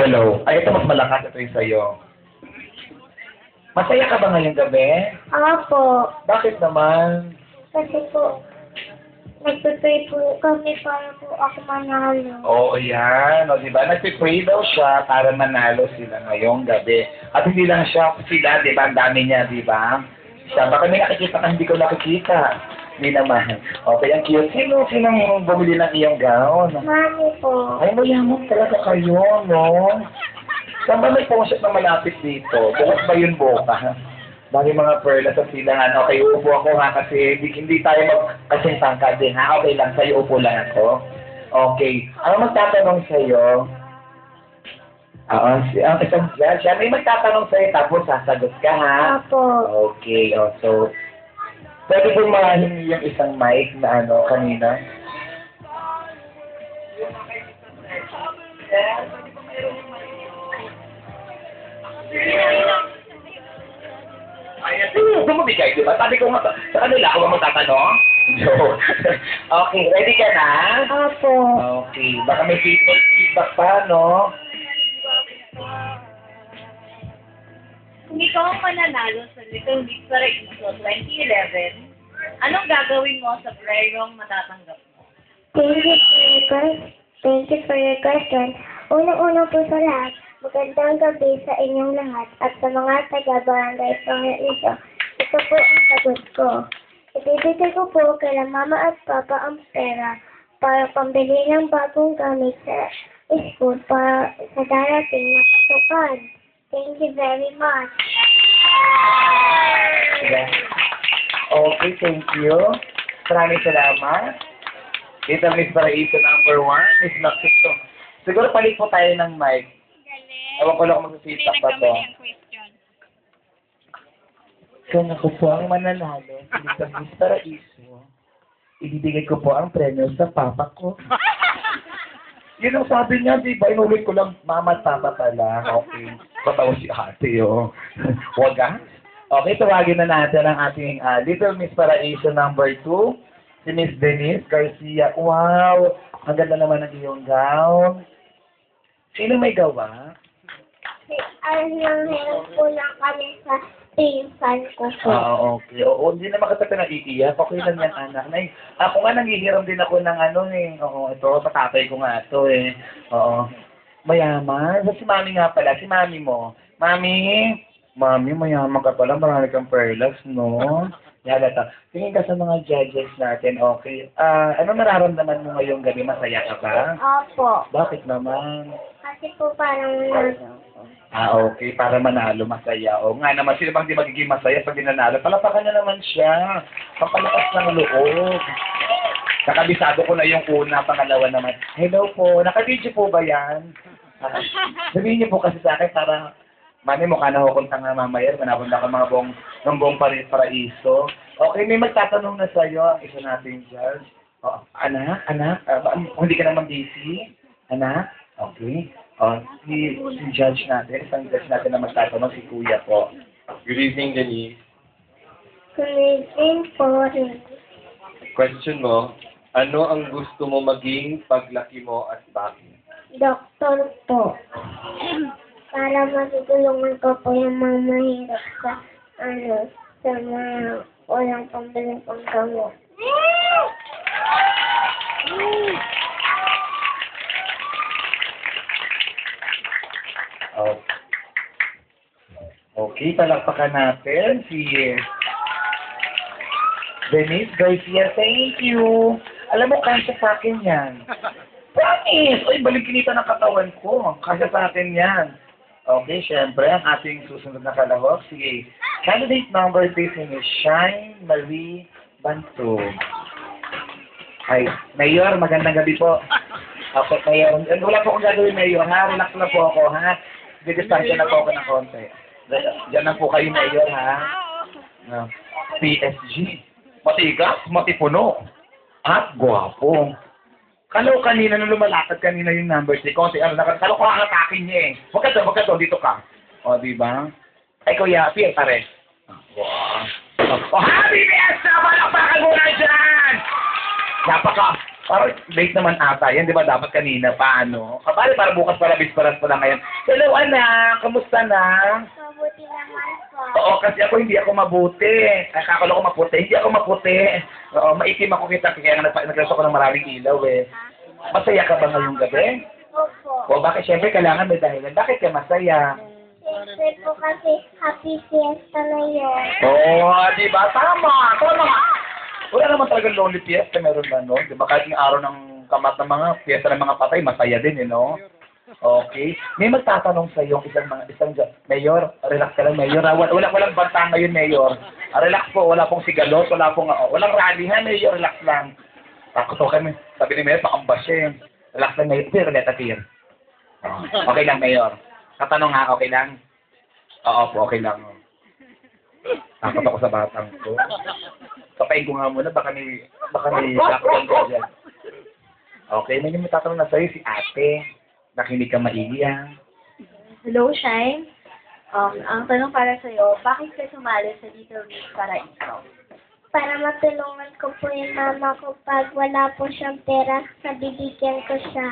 hello. Ay, ito mas malakas. Ito yung sa'yo. Masaya ka ba ngayong gabi? Opo. Bakit naman? Kasi po, nagpipray po kami para po ako manalo. Oo, yan. O, diba? Nagpipray daw siya para manalo sila ngayong gabi. At hindi lang siya sila, diba? Ang dami niya, diba? Siya, baka may nakikita ka, hindi ko nakikita. Hindi naman. Okay, ang cute. Sinong bumili ng iyong gown? Mami po. Ay, mayaman talaga kayo, no? Saan ba may pawn shop na malapit dito? Bukas ba yun buka? Dami mga perla sa silangan. Okay, upo ako ha kasi hindi tayo kasing tangkad din ha. Okay lang, sa'yo upo lang ako. Okay. Ano magtatanong sa'yo? Ang isang dyan, siya may magtatanong sa'yo tapos sasagot ka ha. Opo. Okay, so pwede po mahingi yung isang mic na kanina? Bumibigay, di ba? Sabi ko nga, sa kanila ako ba magtatanong? Joke. Okay, ready ka na? Opo. Okay, baka may feedback pa, no? Kung ikaw ang mananalo sa Little Big Paraiso 2011, anong gagawin mo sa prerong matatanggap mo? Thank you for your question. Unang-una po sa lahat, magandang gabi sa inyong lahat at sa mga taga-barangay Paraiso. Ito po ang sagot ko. Ibibigay ko po kay Mama at Papa ang pera para pambili ng bagong gamit sa school para sa darating na pasukan. Thank you very much. Okay, thank you. Maraming salamat. Ito Miss Paraiso number 1, Miss Maxito. Siguro palit po tayo ng mic. Ewan ko lang kung mag-feedback pa to. Kung ako po ang mananalo, sa Miss Paraiso, ibibigay ko po ang premyo sa papa ko. Yun ang sabi niya, di ba? Inulit ko lang, mama at papa pala. Okay. Patawa si ate, oh. Wag ah. Okay, tawagin na natin ang ating Little Miss Paraiso number 2, si Miss Denise Garcia. Wow! Ang ganda naman ng iyong gown. Sino may gawa? Hirap po lang kami sa pinsan ko po. Okay. Oo, hindi naman kita pinaiiyak. Okay lang yan, anak. Ako nga nanghihiram din ako ng Oo, ito, patatay ko nga ito eh. Oo. Mayaman. Si mami nga pala, si mami mo. Mami, mayaman ka pala. Marami kang perlas, no? Yalata. Tingin ka sa mga judges natin, okay. Ano nararamdaman mo ngayong gabi? Masaya ka ba? Opo. Bakit naman? Kasi po parang nanalo ko. Okay. Para manalo, masaya. O nga naman, sino bang di magiging masaya pag dinanalo? Palapakan niya naman siya. Papalakas ng loob. Nakabisado ko na yung una, pangalawa naman. Hello po, naka-video po ba yan? Sabihin niyo po kasi sa akin para mami mukha na hukunta nga mamaya. Manapunta ka mga buong Paraiso. Okay, may magtatanong na sa'yo ang isa nating judge. Oh, anak, hindi ka naman busy? Anak? Okay. Si judge natin, isang judge natin na magtatanong, si Kuya po. Good evening, Denise. Good po. Question mo, ano ang gusto mo maging paglaki mo at bakit? Doktor po. Para matutulungan ko po yung mga mahirap sa mga walang pambiling panggamot. Okay, palakpakan natin si Denise Garcia. Thank you. Alam mo, kasya sa akin yan. Promise! Uy, baligkinita ng katawan ko. Kasya sa akin yan. Okay, syempre, ang ating susunod na kalahok. Sige, candidate number 3 si Ms. Shine Marie Bantog. Ay, Mayor, magandang gabi po. Okay, Mayor. Wala po akong gagawin, Mayor, ha? Relax lang po ako, ha? Didistansya na po ako ng konti. Diyan lang po kayo, Mayor, ha? PSG. Matigas, matipuno. At gwapo. Kalo kanina nung lumalakad kanina yung number 3, konti kalo ko atakin niya eh. Wag ka doon, dito ka. O, di ba? Ay, Kuya, Pierre, pare. Wow. Oh, happy fiesta! Palakpakan mo na dyan! Parang late naman ata yan, di ba? Dapat kanina pa, ano? Kapag para bukas para bisparas pa lang ngayon. Hello, anak! Kamusta na? Mabuti naman po. Oo, kasi ako hindi ako mabuti. Ay, kakalo ko maputi. Hindi ako maputi. Oo, maitim ako kita. Kaya nga nagkaroon ako ng maraming ilaw eh. Masaya ka ba ngayong gabi? Opo. O bakit? Siyempre, kailangan may dahilan. Bakit ka masaya? Siyempre po kasi happy fiesta na yun. Oo, di ba? Tama! Tama! Wala naman talagang lonely fiesta. Meron ba, no? Di ba? Kahit yung araw ng kamat ng mga fiesta ng mga patay, masaya din, eh, no? Okay. May magtatanong sa iyo isang Mayor, relax ka lang, Mayor. Walang banta ngayon, Mayor. Relax po, wala pong sigalot, walang rally ha, Mayor, relax lang. Takot ako kami. Sabi ni Mayor, pakambas siya. Relax lang, Mayor. Tir, leta, tir. Okay lang, Mayor. Katanong ha, okay lang? Oo po, okay lang. Takot ako sa batang ko. Kapain ko nga muna, baka may lockdown ko dyan. Okay, may tatanong na sa'yo si ate. Nakinig ka maigi ah. Hello, Shine. Ang tanong para sa'yo, bakit ka sumali sa Little Miss Paraiso? Para matulungan ko po yung mama ko pag wala po siyang pera, nabibigyan ko siya.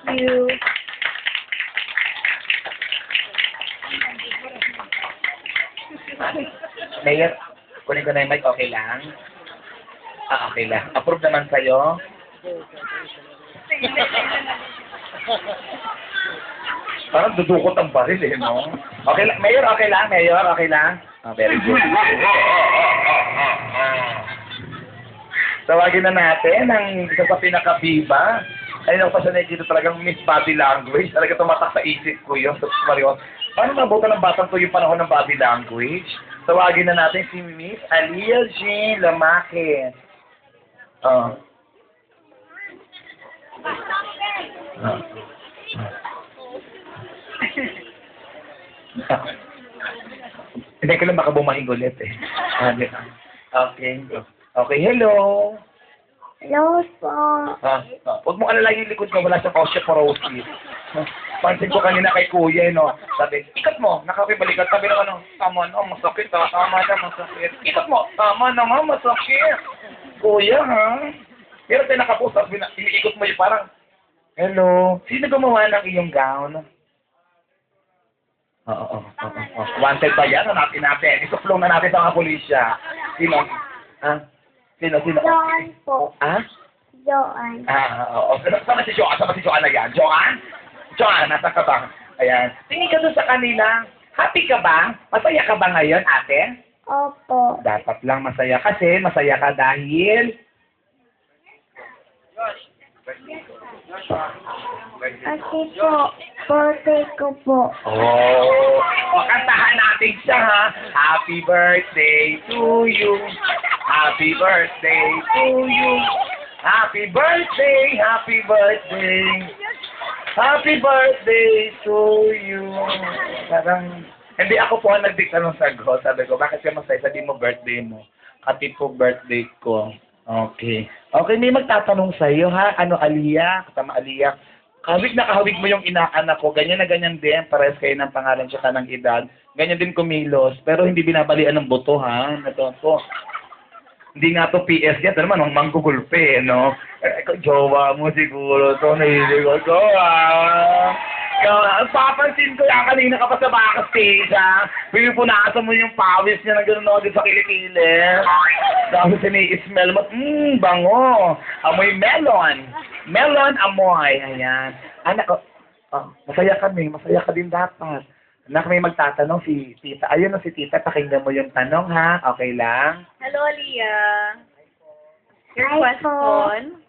Thank you. Mayor, kunin ko na yung mic, okay lang? Okay lang. Approve naman sa'yo? Parang dudukot ang baril eh, no? Okay lang, Mayor, okay lang, Mayor, okay lang? Very good. Tawagin na natin ang isa sa pinaka-viva. Ayun ako pa siya nakikita talagang Miss Body Language. Talaga tumatak sa isip ko yun. Mario, paano nabutan ng batang to yung panahon ng body language? Tawagin na natin si Miss Alia Jean Lamake. Hindi ko lang baka bumahing ulit eh. Okay. Okay, hello. Hello po. Huwag mo alalahin yung likod ko, wala siyang osteoporosis. Pansin ko kanina kay kuya, no? Sabi, ikat mo, nakakibalikat. Sabi naman, no, tama na, masakit ha, tama na, masakit. Ikat mo, tama naman, masakit. Kuya, ha? Pero tayo nakapost, sabi na, iniikot mo yung parang, hello, sino gumawa ng iyong gown? Oo. Wanted ba yan? Hanapin natin. Isuplong na natin sa mga pulisya. Sino? Sino? Joan po. Joan. Oo. Sama si Joan. Sama si Joan na yan. Joan? Joan, nasa ka ba? Ayan. Tingin ka doon sa kanila. Happy ka ba? Masaya ka ba ngayon, ate? Opo. Dapat lang masaya kasi masaya ka dahil... Kasi po, birthday ko po. Kantahan natin siya, ha? Happy birthday to you. Happy birthday to you. Happy birthday, happy birthday. Happy birthday to you. Parang, hindi ako po ang nagdikta ng sagot. Sabi ko, bakit ka masaya? Sabi mo birthday mo. Happy po birthday ko. Okay. Okay, may magtatanong sa iyo, ha? Ano, Aliyah? Tama, Aliyah. Kahawig na kahawig mo yung inaanak ko. Ganyan na ganyan din. Parehas kayo ng pangalan tsaka ng edad. Ganyan din kumilos. Pero hindi binabalian ng buto, ha? Ito po. Hindi nga to PS yan. Ito naman, ang manggugulpe, no? Jowa mo siguro to. Nahilig ko. Jowa! Papansin ko yan. Kanina ka pa sa backstage, ha? Pinupunasan mo yung pawis niya na gano'n din sa kilikili. Tapos ini-smell mo. Bango. Amoy melon. Melon amoy. Ayan. Anak, masaya kami. Masaya ka din dapat. Anak, may magtatanong si tita. Ayun si tita. Pakinggan mo yung tanong, ha? Okay lang? Hello, Leah. Your Hi question.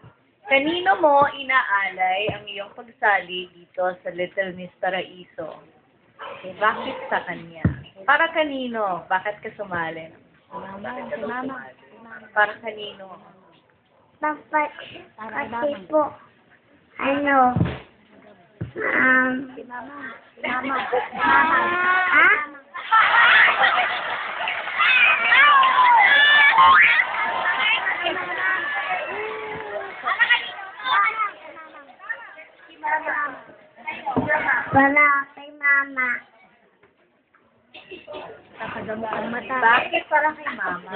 Kanino mo inaalay ang iyong pagsali dito sa Little Miss Paraiso? Okay, bakit sa kanya? Para kanino? Bakit ka sumali? Mama. Para kanino? Dapat, kasi po, Mama. Ha? Para kay Mama. Bakit para kay Mama?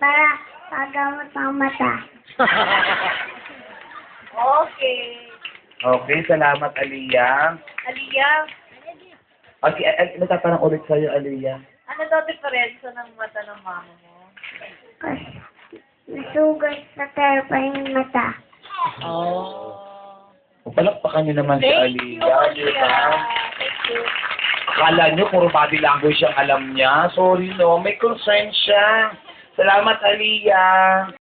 para pagamot ng mata. Okay. Okay, salamat, Aliyah. Aliyah, Okay, nagtatanong ulit sa'yo, Aliyah. ano daw diferensya ng mata ng mama mo? Kasi nasugat sa terpa yung mata. Oh. Palakpakan niyo naman si Thank you, Aliyah, di ba? Aliyah. Thank you. Akala niyo, puro body language ang alam niya. Sorry, no. May concern siya. Salamat, Aliyah.